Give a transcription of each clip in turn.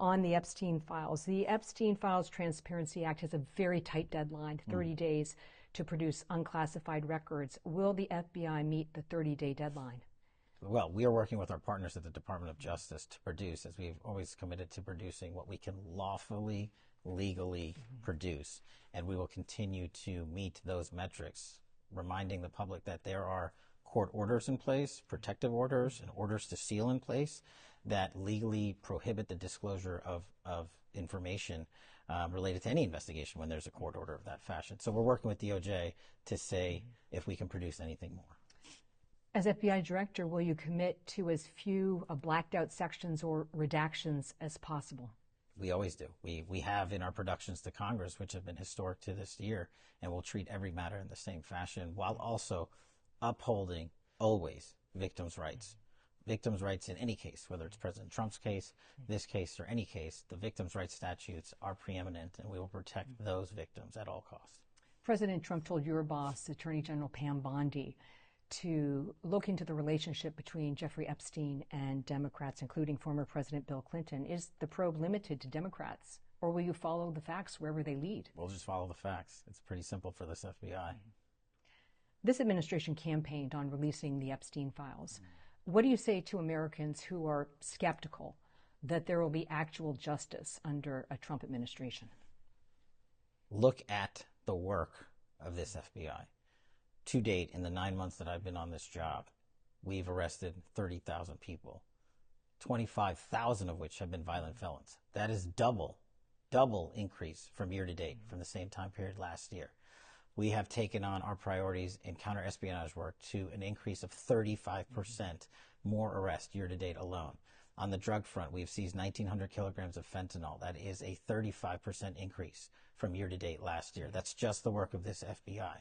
on the Epstein files. The Epstein Files Transparency Act has a very tight deadline, 30 days, to produce unclassified records. Will the FBI meet the 30-day deadline? Well, we are working with our partners at the Department of Justice to produce, as we've always committed to producing, what we can lawfully, legally produce. And we will continue to meet those metrics, reminding the public that there are court orders in place, protective orders, and orders to seal in place that legally prohibit the disclosure of information related to any investigation when there's a court order of that fashion. So we're working with DOJ to say if we can produce anything more. As FBI director, will you commit to as few blacked out sections or redactions as possible? We always do. We have in our productions to Congress, which have been historic to this year, and we'll treat every matter in the same fashion while also upholding always victims' rights. Victims' rights in any case, whether it's President Trump's case, this case, or any case, the victims' rights statutes are preeminent, and we will protect those victims at all costs. President Trump told your boss, Attorney General Pam Bondi, to look into the relationship between Jeffrey Epstein and Democrats, including former President Bill Clinton. Is the probe limited to Democrats, or will you follow the facts wherever they lead? We'll just follow the facts. It's pretty simple for this FBI. This administration campaigned on releasing the Epstein files. What do you say to Americans who are skeptical that there will be actual justice under a Trump administration? Look at the work of this FBI. To date, in the 9 months that I've been on this job, we've arrested 30,000 people, 25,000 of which have been violent felons. That is double increase from year to date from the same time period last year. We have taken on our priorities in counter-espionage work to an increase of 35% more arrests year to date alone. On the drug front, we've seized 1,900 kilograms of fentanyl. That is a 35% increase from year to date last year. That's just the work of this FBI.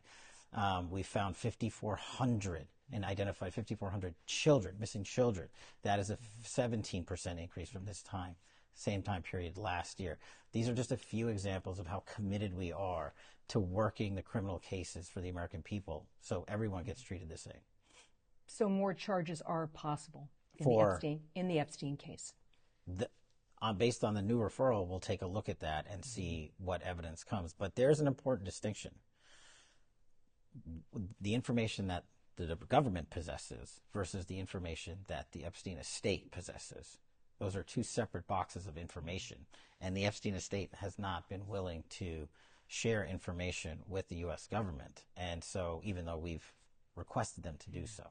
We found 5,400 and identified 5,400 children, missing children. That is a 17% increase from this time, same time period last year. These are just a few examples of how committed we are to working the criminal cases for the American people so everyone gets treated the same. So more charges are possible in the Epstein case? Based on the new referral, we'll take a look at that and see what evidence comes. But there's an important distinction. The information that the government possesses versus the information that the Epstein estate possesses. Those are two separate boxes of information. And the Epstein estate has not been willing to share information with the U.S. government. And so even though we've requested them to do so.